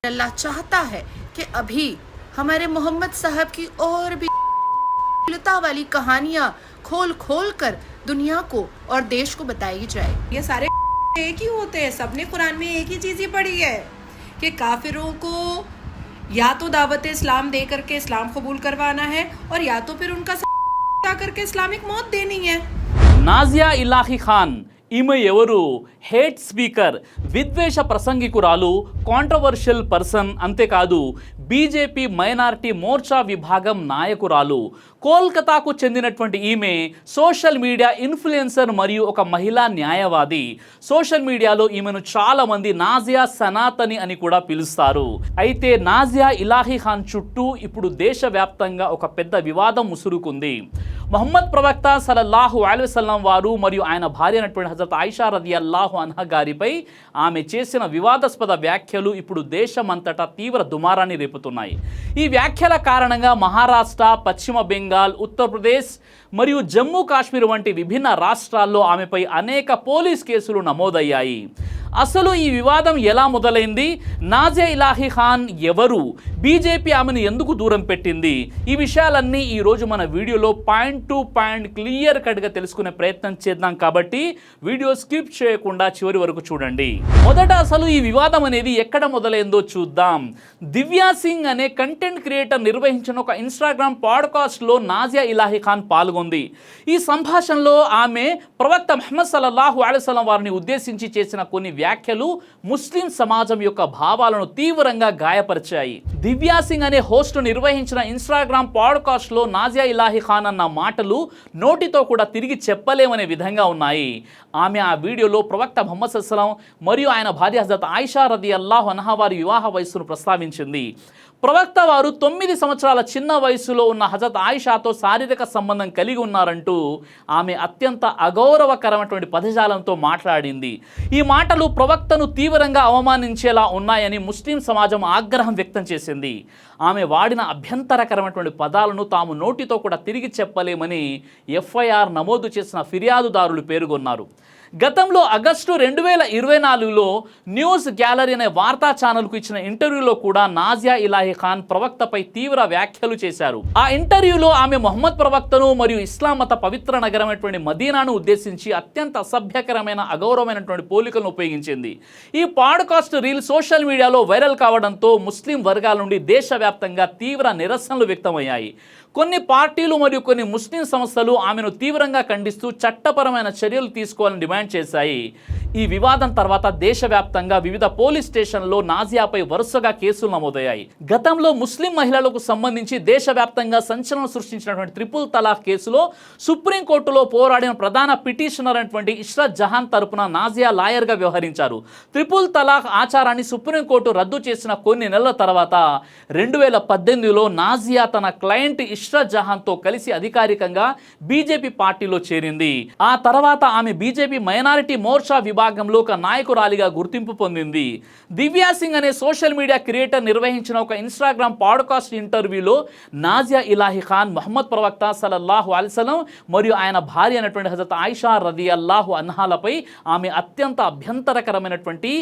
अल्लाह चाहता है कि अभी हमारे मोहम्मद साहब की और भी वाली कहानियां खोल खोल कर दुनिया को और देश को बताई जाए। ये सारे एक ही होते हैं, सबने कुरान में एक ही चीज़ ही पढ़ी है कि काफिरों को या तो दावत इस्लाम दे करके इस्लाम कबूल करवाना है और या तो फिर उनका करके इस्लामिक मौत देनी है। नाजिया इलाही खान ఈమె ఎవరు? హేట్ స్పీకర్, విద్వేష ప్రసంగికురాలు, కాంట్రవర్షియల్ పర్సన్. అంతేకాదు బీజేపీ మైనారిటీ మోర్చా విభాగం నాయకురాలు. కోల్కతాకు చెందినటువంటి ఈమె సోషల్ మీడియా ఇన్ఫ్లుయెన్సర్ మరియు ఒక మహిళా న్యాయవాది. సోషల్ మీడియాలో ఈమెను చాలామంది నాజియా సనాతని అని కూడా పిలుస్తారు. అయితే నాజియా ఇలాహీ ఖాన్ చుట్టూ ఇప్పుడు దేశవ్యాప్తంగా ఒక పెద్ద వివాదం ముసురుకుంది. మొహమ్మద్ ప్రవక్త సల్లల్లాహు అలైహి వసల్లం వారు మరియు ఆయన భార్య అయినటువంటి హజరత్ ఆయిషా రదియల్లాహు అన్హా గారిపై ఆమె చేసిన వివాదాస్పద వ్యాఖ్యలు ఇప్పుడు దేశమంతటా తీవ్ర దుమారాన్ని రేపుతున్నాయి. ఈ వ్యాఖ్యల కారణంగా మహారాష్ట్ర, పశ్చిమ బెంగాల్, ఉత్తరప్రదేశ్ మరియు జమ్మూ కాశ్మీర్ వంటి విభిన్న రాష్ట్రాల్లో ఆమెపై అనేక పోలీస్ కేసులు నమోదయ్యాయి. అసలు ఈ వివాదం ఎలా మొదలైంది? నాజియా ఇలాహీ ఖాన్ ఎవరు? బీజేపీ ఆమెను ఎందుకు దూరం పెట్టింది? ఈ విషయాలన్నీ ఈరోజు మన వీడియోలో పాయింట్ టు పాయింట్ క్లియర్ కట్గా తెలుసుకునే ప్రయత్నం చేద్దాం. కాబట్టి వీడియో స్కిప్ చేయకుండా చివరి వరకు చూడండి. మొదట అసలు ఈ వివాదం అనేది ఎక్కడ మొదలైందో చూద్దాం. దివ్యా సింగ్ అనే కంటెంట్ క్రియేటర్ నిర్వహించిన ఒక ఇన్స్టాగ్రామ్ పాడ్కాస్ట్లో నాజియా ఇలాహీ ఖాన్ పాల్గొంది. ఈ సంభాషణలో ఆమె ప్రవక్త ముహమ్మద్ సల్లల్లాహు అలైహి వసల్లం వారిని ఉద్దేశించి చేసిన కొన్ని వ్యాఖ్యలు ముస్లిం సమాజం యొక్క భావాలను తీవ్రంగా గాయపరిచాయి. దివ్యా సింగ్ అనే హోస్ట్ నిర్వహించిన ఇన్స్టాగ్రామ్ పాడ్కాస్ట్ లో నాజియా ఇలాహీ ఖాన్ అన్న మాటలు నోటితో కూడా తిరిగి చెప్పలేమనే విధంగా ఉన్నాయి. ఆమె ఆ వీడియోలో ప్రవక్త ముహమ్మద్ సల్లల్లాహు అలైహి వసల్లం మరియు ఆయన భార్య హజరత్ ఆయిషా రదియల్లాహు అన్హా వారి వివాహ వయస్సును ప్రస్తావించింది. ప్రవక్త వారు 9 సంవత్సరాల చిన్న వయసులో ఉన్న హజరత్ ఆయిషాతో శారీరక సంబంధం కలిగి ఉన్నారంటూ ఆమె అత్యంత అగౌరవకరమైనటువంటి పదజాలంతో మాట్లాడింది. ఈ మాటలు ప్రవక్తను తీవ్రంగా అవమానించేలా ఉన్నాయని ముస్లిం సమాజం ఆగ్రహం వ్యక్తం చేసింది. ఆమె వాడిన అభ్యంతరకరమైనటువంటి పదాలను తాము నోటితో కూడా తిరిగి చెప్పలేమని ఎఫ్ఐఆర్ నమోదు చేసిన ఫిర్యాదుదారులు పేర్కొన్నారు. గతంలో ఆగస్టు 2024లో న్యూస్ గ్యాలరీ అనే వార్తా ఛానల్కు ఇచ్చిన ఇంటర్వ్యూలో కూడా నాజియా ఇలాహీ ఖాన్ ప్రవక్తపై తీవ్ర వ్యాఖ్యలు చేశారు. ఆ ఇంటర్వ్యూలో ఆమె మొహమ్మద్ ప్రవక్తను మరియు ఇస్లాం మత పవిత్ర నగరమైనటువంటి మదీనాను ఉద్దేశించి అత్యంత అసభ్యకరమైన అగౌరవమైనటువంటి పోలికలను ఉపయోగించింది. ఈ పాడ్కాస్ట్ రీల్ సోషల్ మీడియాలో వైరల్ కావడంతో ముస్లిం వర్గాల నుండి దేశవ్యాప్తంగా తీవ్ర నిరసనలు వ్యక్తమయ్యాయి. కొన్ని పార్టీలు మరియు కొన్ని ముస్లిం సంస్థలు ఆమెను తీవ్రంగా ఖండిస్తూ చట్టపరమైన చర్యలు తీసుకోవాలని డిమాండ్ చేశాయి. ఈ వివాదం తర్వాత దేశవ్యాప్తంగా వివిధ పోలీస్ స్టేషన్లలో నాజియాపై వరుసగా కేసులు నమోదయ్యాయి. గతంలో ముస్లిం మహిళలకు సంబంధించి దేశవ్యాప్తంగా సంచలనం సృష్టించినటువంటి ట్రిపుల్ తలాక్ కేసులో సుప్రీంకోర్టులో పోరాడిన ప్రధాన పిటిషనర్ అయినటువంటి ఇష్రత్ జహాన్ తరపున నాజియా లాయర్గా వ్యవహరించారు. ట్రిపుల్ తలాక్ ఆచారాన్ని సుప్రీంకోర్టు రద్దు చేసిన కొన్ని నెలల తర్వాత 2018లో నాజియా తన క్లయింట్ ఇష్రత్ జహాన్తో కలిసి అధికారికంగా బీజేపీ పార్టీలో చేరింది. ఆ తర్వాత ఆమె బీజేపీ మైనారిటీ మోర్చా విభాగంలో ఒక నాయకురాలిగా గుర్తింపు పొందింది. దివ్యా సింగ్ అనే సోషల్ మీడియా క్రియేటర్ నిర్వహించిన ఒక ఇన్స్టాగ్రామ్ పాడ్కాస్ట్ ఇంటర్వ్యూలో నాజియా ఇలాహీ ఖాన్ మొహమ్మద్ ప్రవక్త సల్లల్లాహు అలైహి వసల్లం మరియు ఆయన భార్య అయినటువంటి హజరత్ ఆయిషా రదియల్లాహు అన్హాలపై ఆమె అత్యంత అభ్యంతరకరమైనటువంటి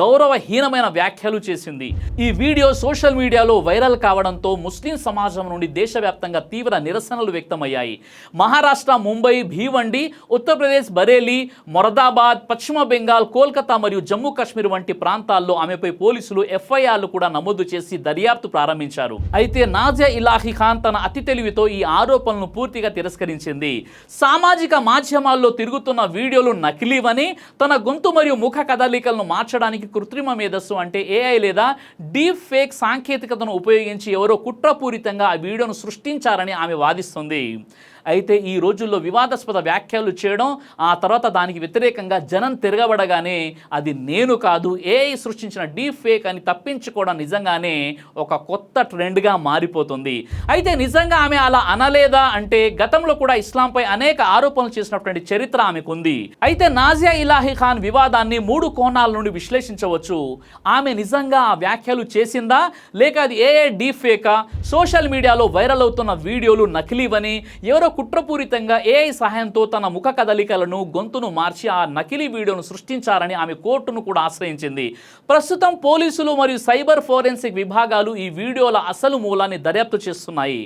గౌరవహీనమైన వ్యాఖ్యలు చేసింది. ఈ వీడియో సోషల్ మీడియాలో వైరల్ కావడంతో ముస్లిం సమాజం నుండి దేశవ్యాప్తంగా తీవ్ర నిరసనలు వ్యక్తమయ్యాయి. మహారాష్ట్ర, ముంబై, భీవండి, ఉత్తరప్రదేశ్ బరేలీ, మొరదాబాద్, పశ్చిమ బెంగాల్, కోల్కతా మరియు జమ్మూ కాశ్మీర్ వంటి ప్రాంతాల్లో ఆమెపై పోలీసులు ఎఫ్ఐఆర్లు కూడా నమోదు చేసి దర్యాప్తు ప్రారంభించారు. అయితే నాజియా ఇలాహీ ఖాన్ తన అతి తెలివితో ఈ ఆరోపణలను పూర్తిగా తిరస్కరించింది. సామాజిక మాధ్యమాల్లో తిరుగుతున్న వీడియోలు నకిలీవని, తన గొంతు మరియు ముఖ కదలికలను మార్చడానికి కృత్రిమ మేధస్సు అంటే ఏఐ లేదా డీప్ ఫేక్ సాంకేతికతను ఉపయోగించి ఎవరో కుట్రపూరితంగా ఆ వీడియోను సృష్టించారని ఆమె వాదిస్తుంది. అయితే ఈ రోజుల్లో వివాదాస్పద వ్యాఖ్యలు చేయడం, ఆ తర్వాత దానికి వ్యతిరేకంగా జనం తిరగబడగానే అది నేను కాదు ఏఐ సృష్టించిన డీప్ ఫేక్ అని తప్పించుకోవడం నిజంగానే ఒక కొత్త ట్రెండ్గా మారిపోతుంది. అయితే నిజంగా ఆమె అలా అనలేదా అంటే గతంలో కూడా ఇస్లాంపై అనేక ఆరోపణలు చేసినటువంటి చరిత్ర ఆమెకుంది. అయితే నాజియా ఇలాహీ ఖాన్ వివాదాన్ని 3 కోణాల నుండి విశ్లేషించవచ్చు. ఆమె నిజంగా ఆ వ్యాఖ్యలు చేసిందా, లేక అది ఏఐ డీప్ ఫేకా, సోషల్ మీడియాలో వైరల్ అవుతున్న వీడియోలు నకిలీవని, ఎవరో కుట్రపూరితంగా ఏఐ సహాయంతో తన ముఖ కదలికలను గొంతును మార్చి ఆ నకిలీ వీడియోను సృష్టించారని ఆమె కోర్టును కూడా ఆశ్రయించింది. ప్రస్తుతం పోలీసులు మరియు సైబర్ ఫోరెన్సిక్ విభాగాలు ఈ వీడియోల అసలు మూలాన్ని దర్యాప్తు చేస్తున్నాయి.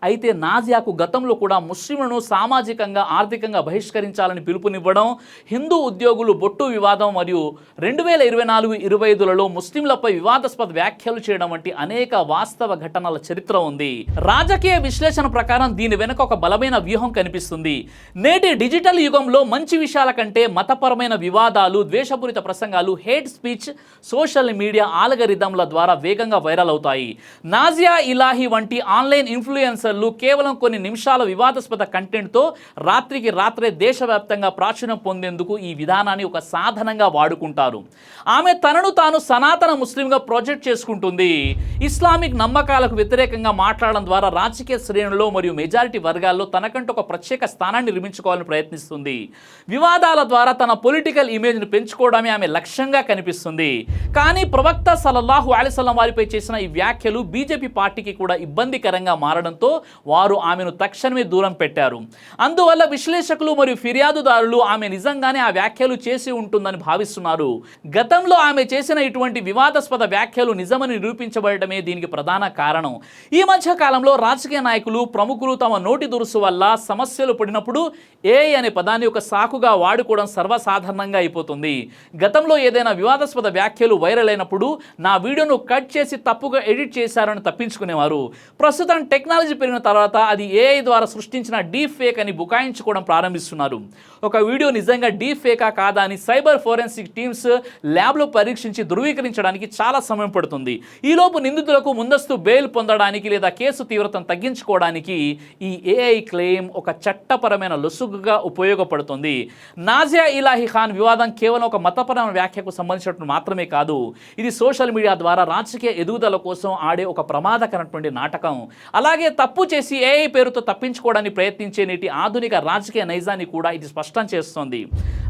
అయితే నాజియాకు గతంలో కూడా ముస్లింలను సామాజికంగా ఆర్థికంగా బహిష్కరించాలని పిలుపునివ్వడం, హిందూ ఉద్యోగులు బొట్టు వివాదం మరియు 2024-25లలో ముస్లింలపై వివాదాస్పద వ్యాఖ్యలు చేయడం వంటి అనేక వాస్తవ ఘటనల చరిత్ర ఉంది. రాజకీయ విశ్లేషణ ప్రకారం దీని వెనుక ఒక బలమైన వ్యూహం కనిపిస్తుంది. నేటి డిజిటల్ యుగంలో మంచి విషయాల కంటే మతపరమైన వివాదాలు, ద్వేషపూరిత ప్రసంగాలు, హేట్ స్పీచ్ సోషల్ మీడియా ఆల్గరిథంల ద్వారా వేగంగా వైరల్ అవుతాయి. నాజియా ఇలాహి వంటి ఆన్లైన్ ఇన్ఫ్లుయెన్సర్లు కేవలం కొన్ని నిమిషాల వివాదాస్పద కంటెంట్తో రాత్రికి రాత్రే దేశవ్యాప్తంగా ప్రాచుర్యం పొందేందుకు ఈ విధానాన్ని ఒక సాధనంగా వాడుకుంటారు. ఆమె తనను తాను సనాతన ముస్లింగా ప్రొజెక్ట్ చేసుకుంటుంది. ఇస్లామిక్ నమ్మకాలకు వ్యతిరేకంగా మాట్లాడడం ద్వారా రాజకీయ శ్రేణుల్లో మరియు మెజారిటీ వర్గాల్లో తనకంటూ ఒక ప్రత్యేక స్థానాన్ని నిర్మించుకోవాలని ప్రయత్నిస్తుంది. వివాదాల ద్వారా తన పొలిటికల్ ఇమేజ్ను పెంచుకోవడమే ఆమె లక్ష్యంగా కనిపిస్తుంది. కానీ ప్రవక్త సల్లల్లాహు అలైహి వసల్లం వారిపై చేసిన ఈ వ్యాఖ్యలు బీజేపీ పార్టీకి కూడా ఇబ్బందికరంగా మారడంతో వారు ఆమెను తక్షణమే దూరం పెట్టారు. అందువల్ల విశ్లేషకులు మరియు ఫిర్యాదుదారులు ఆమె నిజంగానే ఆ వ్యాఖ్యలు చేసి ఉంటుందని భావిస్తున్నారు. గతంలో ఆమె చేసిన ఇటువంటి వివాదాస్పద వ్యాఖ్యలు నిజమని నిరూపించబడటమే దీనికి ప్రధాన కారణం. ఈ మధ్య కాలంలో రాజకీయ నాయకులు, ప్రముఖులు తమ నోటి దురుసు వల్ల సమస్యలు పడినప్పుడు ఏఐ అనే పదాన్ని ఒక సాకుగా వాడుకోవడం సర్వసాధారణంగా అయిపోతుంది. గతంలో ఏదైనా వివాదాస్పద వ్యాఖ్యలు వైరల్ అయినప్పుడు నా వీడియోను కట్ చేసి తప్పుగా ఎడిట్ చేశారని తప్పించుకునేవారు. ప్రస్తుతం టెక్నాలజీ పెరిగిన తర్వాత అది ఏఐ ద్వారా సృష్టించిన డీప్ ఫేక్ అని బుకాయించుకోవడం ప్రారంభిస్తున్నారు. ఒక వీడియో నిజంగా డీప్ ఫేకా కాదా అని సైబర్ ఫోరెన్సిక్ టీమ్స్ ల్యాబ్లో పరీక్షించి ధృవీకరించడానికి చాలా సమయం పడుతుంది. ఈలోపు నిందితులకు ముందస్తు బెయిల్ పొందడానికి లేదా కేసు తీవ్రతను తగ్గించుకోవడానికి ఈ ఏఐ క్లెయిమ్ ఒక చట్టపరమైన లొసుగుగా ఉపయోగపడుతుంది. నాజియా ఇలాహి ఖాన్ వివాదం కేవలం ఒక మతపరమైన వ్యాఖ్యకు సంబంధించినట్టు మాత్రమే కాదు, ఇది సోషల్ మీడియా ద్వారా రాజకీయ ఎదుగుదల కోసం ఆడే ఒక ప్రమాదకరమైనటువంటి నాటకం. అలాగే తప్పు చేసి ఏఐ పేరుతో తప్పించుకోవడానికి ప్రయత్నించే నేటి ఆధునిక రాజకీయ నైజాన్ని కూడా ఇది స్పష్టం చేస్తోంది.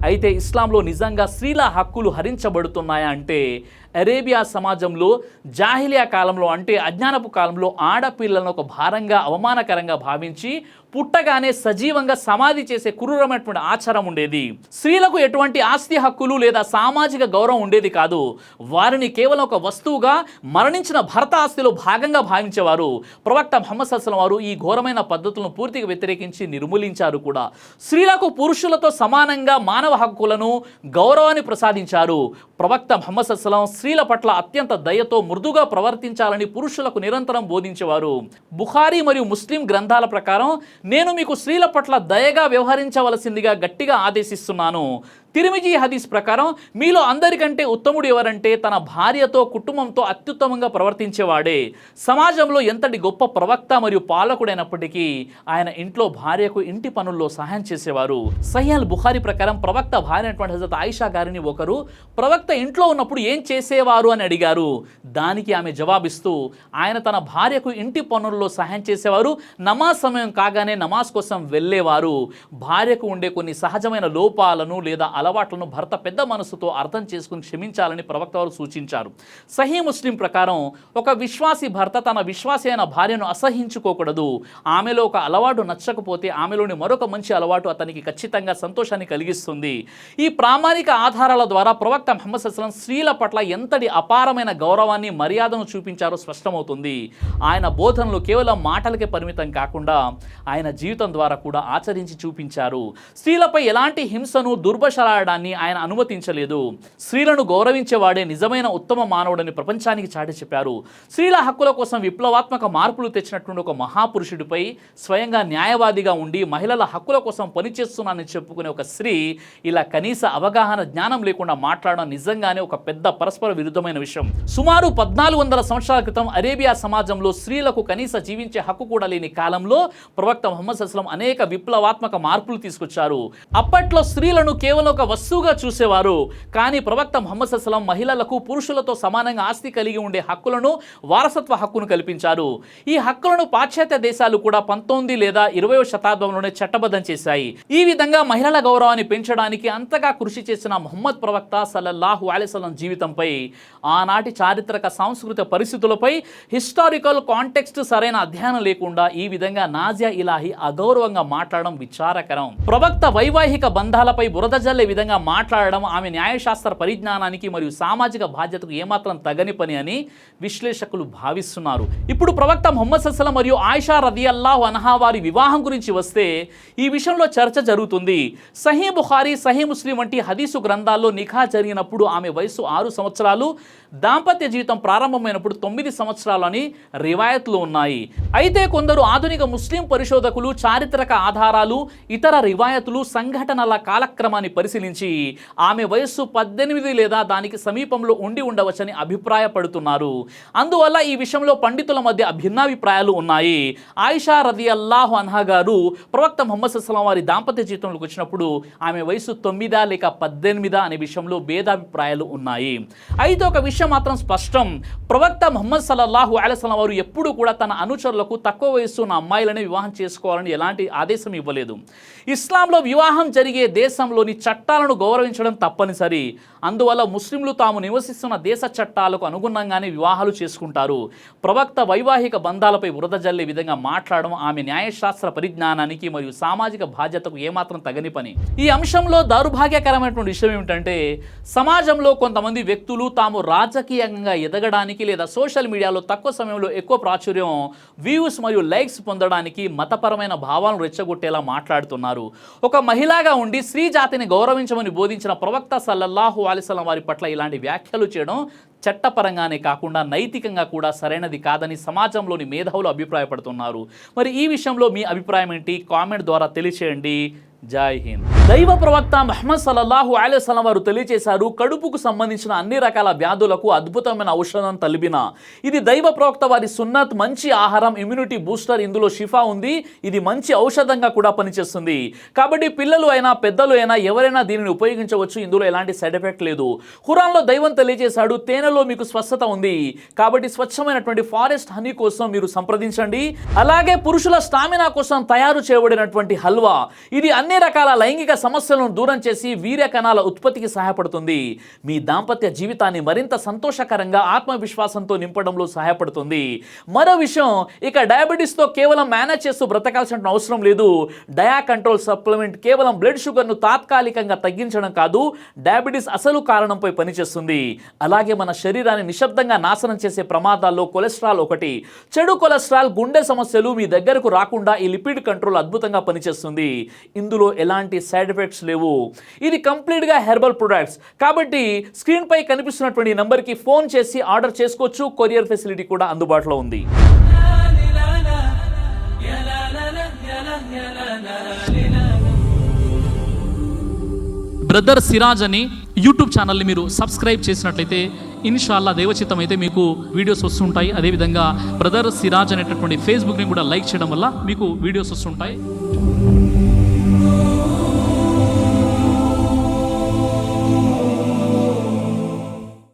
అయితే ఇస్లాంలో నిజంగా స్త్రీల హక్కులు హరించబడుతున్నాయా అంటే అరేబియా సమాజంలో జాహిలియా కాలంలో అంటే అజ్ఞానపు కాలంలో ఆడపిల్లలను ఒక భారంగా, అవమానకరంగా భావించి పుట్టగానే సజీవంగా సమాధి చేసే క్రూరమైనటువంటి ఆచారం ఉండేది. స్త్రీలకు ఎటువంటి ఆస్తి హక్కులు లేదా సామాజిక గౌరవం ఉండేది కాదు. వారిని కేవలం ఒక వస్తువుగా, మరణించిన భర్త ఆస్తిలో భాగంగా భావించేవారు. ప్రవక్త ముహమ్మద్ సల్లల్లాహు అలైహి వసల్లం వారు ఈ ఘోరమైన పద్ధతులను పూర్తిగా వ్యతిరేకించి నిర్మూలించారు కూడా. స్త్రీలకు పురుషులతో సమానంగా మానవ హక్కులను, గౌరవాన్ని ప్రసాదించారు. ప్రవక్త ముహమ్మద్ సల్లల్లాహు అలైహి వసల్లం స్త్రీల పట్ల అత్యంత దయతో మృదుగా ప్రవర్తించాలని పురుషులకు నిరంతరం బోధించేవారు. బుఖారీ మరియు ముస్లిం గ్రంథాల ప్రకారం నేను మీకు స్త్రీల పట్ల దయగా వ్యవహరించవలసిందిగా గట్టిగా ఆదేశిస్తున్నాను. తిరిమిజీ హదీస్ ప్రకారం మీలో అందరికంటే ఉత్తముడు ఎవరంటే తన భార్యతో, కుటుంబంతో అత్యుత్తమంగా ప్రవర్తించేవాడే. సమాజంలో ఎంతటి గొప్ప ప్రవక్త మరియు పాలకుడైనప్పటికీ ఆయన ఇంట్లో భార్యకు ఇంటి పనుల్లో సహాయం చేసేవారు. సహీహ్ బుఖారీ ప్రకారం ప్రవక్త భార్య అయినటువంటి హజరత్ ఆయిషా గారిని ఒకరు ప్రవక్త ఇంట్లో ఉన్నప్పుడు ఏం చేసేవారు అని అడిగారు. దానికి ఆమె జవాబిస్తూ ఆయన తన భార్యకు ఇంటి పనుల్లో సహాయం చేసేవారు, నమాజ్ సమయం కాగానే నమాజ్ కోసం వెళ్ళేవారు. భార్యకు ఉండే కొన్ని సహజమైన లోపాలను లేదా అలవాట్లను భర్త పెద్ద మనసుతో అర్థం చేసుకుని క్షమించాలని ప్రవక్త వారు సూచించారు. సహీ ముస్లిం ప్రకారం ఒక విశ్వాసి భర్త తన విశ్వాసి అయిన భార్యను అసహించుకోకూడదు. ఆమెలో ఒక అలవాటు నచ్చకపోతే ఆమెలోని మరొక మంచి అలవాటు అతనికి ఖచ్చితంగా సంతోషాన్ని కలిగిస్తుంది. ఈ ప్రామాణిక ఆధారాల ద్వారా ప్రవక్త ముహమ్మద్ సల్లల్లాహు అలైహి వసల్లం స్త్రీల పట్ల ఎంతటి అపారమైన గౌరవాన్ని, మర్యాదను చూపించారో స్పష్టమవుతుంది. ఆయన బోధనలు కేవలం మాటలకే పరిమితం కాకుండా ఆయన జీవితం ద్వారా కూడా ఆచరించి చూపించారు. స్త్రీలపై ఎలాంటి హింసను, దుర్భాషలాడడాన్ని ఆయన అనుమతించలేదు. స్త్రీలను గౌరవించేవాడే నిజమైన ఉత్తమ మానవుడని ప్రపంచానికి చాటి చెప్పారు. స్త్రీల హక్కుల కోసం విప్లవాత్మక మార్పులు తెచ్చినటువంటి ఒక మహాపురుషుడిపై స్వయంగా న్యాయవాదిగా ఉండి మహిళల హక్కుల కోసం పనిచేస్తున్నానని చెప్పుకునే ఒక స్త్రీ ఇలా కనీస అవగాహన, జ్ఞానం లేకుండా మాట్లాడడం నిజంగానే ఒక పెద్ద పరస్పర విరుద్ధమైన విషయం. సుమారు 1400 సంవత్సరాల క్రితం అరేబియా సమాజంలో స్త్రీలకు కనీస జీవించే హక్కు కూడా లేని కాలంలో ప్రవక్త ముహమ్మద్ సల్లల్లాహు అలైహి వసల్లం అనేక విప్లవాత్మక మార్పులు తీసుకొచ్చారు. అప్పట్లో స్త్రీలను కేవలం ఒక ఒక వస్తువుగా చూసేవారు. కానీ ప్రవక్త ముహమ్మద్ సల్లం మహిళలకు పురుషులతో సమానంగా ఆస్తి కలిగి ఉండే హక్కులను, వారసత్వ హక్కును కల్పించారు. ఈ హక్కులను పాశ్చాత్య దేశాలు కూడా 19 లేదా 20వ శతాబ్దంలోనే చట్టబద్ధం చేశాయి. ఈ విధంగా మహిళల గౌరవాన్ని పెంచడానికి అంతగా కృషి చేసిన ముహమ్మద్ ప్రవక్త సల్లల్లాహు అలైహి వసల్లం జీవితంపై, ఆనాటి చారిత్రక సాంస్కృతిక పరిస్థితులపై హిస్టారికల్ కాంటెక్స్ట్ సరైన అధ్యయనం లేకుండా ఈ విధంగా నాజియా ఇలాహి అగౌరవంగా మాట్లాడడం విచారకరం. ప్రవక్త వైవాహిక బంధాలపై బురద జల్లే విధంగా మాట్లాడడం ఆమె న్యాయశాస్త్ర పరిజ్ఞానానికి మరియు సామాజిక బాధ్యతకు ఏమాత్రం తగని పని అని విశ్లేషకులు భావిస్తున్నారు. ఇప్పుడు ప్రవక్త ముహమ్మద్ సల్లం మరియు ఆయిషా రదియల్లాహు అన్హా వారి వివాహం గురించి వస్తే ఈ విషయంలో చర్చ జరుగుతుంది. సహీ బుఖారీ, సహీ ముస్లిం వంటి హదీసు గ్రంథాల్లో నిఖా జరిగినప్పుడు ఆమె వయసు 6 సంవత్సరాలు, దాంపత్య జీవితం ప్రారంభమైనప్పుడు 9 సంవత్సరాలు అని రివాయత్లు ఉన్నాయి. అయితే కొందరు ఆధునిక ముస్లిం పరిశోధకులు చారిత్రక ఆధారాలు, ఇతర రివాయతులు, సంఘటనల కాలక్రమాన్ని పరిశీలించి ఆమె వయస్సు 18 లేదా దానికి సమీపంలో ఉండి ఉండవచ్చని అభిప్రాయపడుతున్నారు. అందువల్ల ఈ విషయంలో పండితుల మధ్య భిన్నాభిప్రాయాలు ఉన్నాయి. ఆయిషా రదియల్లాహు అన్హా గారు ప్రవక్త ముహమ్మద్ సల్లం వారి దాంపత్య జీవితంలోకి వచ్చినప్పుడు ఆమె వయసు 9 లేక 18 అనే విషయంలో భేదాభిప్రాయాలు ఉన్నాయి. అయితే ఒక విషయం మాత్రం స్పష్టం, ప్రవక్త ముహమ్మద్ సల్లల్లాహు అలైహి వసల్లం వారు ఎప్పుడూ కూడా తన అనుచరులకు తక్కువ వయస్సు ఉన్న అమ్మాయిలనే వివాహం చేసుకోవాలని ఎలాంటి ఆదేశం ఇవ్వలేదు. ఇస్లాంలో వివాహం జరిగే దేశంలోని చట్టాలను గౌరవించడం తప్పనిసరి. అందువల్ల ముస్లింలు తాము నివసిస్తున్న దేశ చట్టాలకు అనుగుణంగానే వివాహాలు చేసుకుంటారు. ప్రవక్త వైవాహిక బంధాలపై బురద జల్లే విధంగా మాట్లాడడం ఆమె న్యాయశాస్త్ర పరిజ్ఞానానికి మరియు సామాజిక బాధ్యతకు ఏమాత్రం తగని పని. ఈ అంశంలో దౌర్భాగ్యకరమైనటువంటి విషయం ఏమిటంటే, సమాజంలో కొంతమంది వ్యక్తులు తాము రాజకీయంగా ఎదగడానికి లేదా సోషల్ మీడియాలో తక్కువ సమయంలో ఎక్కువ ప్రాచుర్యం, వ్యూస్ మరియు లైక్స్ పొందడానికి మతపరమైన భావాలను రెచ్చగొట్టేలా మాట్లాడుతున్నారు. ఒక మహిళగా ఉండి స్త్రీ జాతిని గౌరవించమని బోధించిన ప్రవక్త సల్లల్లాహు అలైహి వసల్లం వారి పట్ల ఇలాంటి వ్యాఖ్యలు చేయడం చట్టపరంగానే కాకుండా నైతికంగా కూడా సరైనది కాదని సమాజంలోని మేధావులు అభిప్రాయపడుతున్నారు. మరి ఈ విషయంలో మీ అభిప్రాయం ఏంటి? కామెంట్ ద్వారా తెలియచేయండి. జై హింద్. దైవ ప్రవక్త ముహమ్మద్ సల్లల్లాహు అలైహి వసల్లం వారు తెలియజేశారు, కడుపుకు సంబంధించిన అన్ని రకాల వ్యాధులకు అద్భుతమైన ఔషధం తలిబిన. ఇది దైవ ప్రవక్త వారి సున్నత్, మంచి ఆహారం, ఇమ్యూనిటీ బూస్టర్, ఇందులో షిఫా ఉంది. ఇది మంచి ఔషధంగా కూడా పనిచేస్తుంది. కాబట్టి పిల్లలు అయినా పెద్దలు అయినా ఎవరైనా దీనిని ఉపయోగించవచ్చు. ఇందులో ఎలాంటి సైడ్ ఎఫెక్ట్ లేదు. ఖురాన్లో దైవం తెలియజేశాడు, తేనెలో మీకు స్వస్థత ఉంది. కాబట్టి స్వచ్ఛమైనటువంటి ఫారెస్ట్ హనీ కోసం మీరు సంప్రదించండి. అలాగే పురుషుల స్టామినా కోసం తయారు చేయబడినటువంటి హల్వా, ఇది అన్ని రకాల లైంగిక సమస్యలను దూరం చేసి వీర్య కణాల ఉత్పత్తికి సహాయపడుతుంది. మీ దాంపత్య జీవితాన్ని మరింత సంతోషకరంగా, ఆత్మవిశ్వాసంతో నింపడంలో సహాయపడుతుంది. మరో విషయం, ఇక డయాబెటీస్తో కేవలం మేనేజ్ చేస్తూ బ్రతకాల్సిన అవసరం లేదు. డయా కంట్రోల్ సప్లిమెంట్ కేవలం బ్లడ్ షుగర్ను తాత్కాలికంగా తగ్గించడం కాదు, డయాబెటీస్ అసలు కారణంపై పనిచేస్తుంది. అలాగే మన శరీరాన్ని నిశ్శబ్దంగా నాశనం చేసే ప్రమాదాల్లో కొలెస్ట్రాల్ ఒకటి. చెడు కొలెస్ట్రాల్, గుండె సమస్యలు మీ దగ్గరకు రాకుండా ఈ లిపిడ్ కంట్రోల్ అద్భుతంగా పనిచేస్తుంది. ఇందులో ఎలాంటి సైడ్ ఎఫెక్ట్స్ లేవు. ఇది కంప్లీట్గా హెర్బల్ ప్రొడక్ట్స్. కాబట్టి స్క్రీన్ పై కనిపిస్తున్నటువంటి నంబర్కి ఫోన్ చేసి ఆర్డర్ చేసుకోవచ్చు. కొరియర్ ఫెసిలిటీ కూడా అందుబాటులో ఉంది. బ్రదర్ సిరాజ్ అని యూట్యూబ్ ఛానల్ని మీరు సబ్స్క్రైబ్ చేసినట్లయితే ఇన్షాల్లా దైవచిత్తం అయితే మీకు వీడియోస్ వస్తుంటాయి. అదేవిధంగా బ్రదర్ సిరాజ్ అనేటటువంటి ఫేస్బుక్ని కూడా లైక్ చేయడం వల్ల మీకు వీడియోస్ వస్తుంటాయి.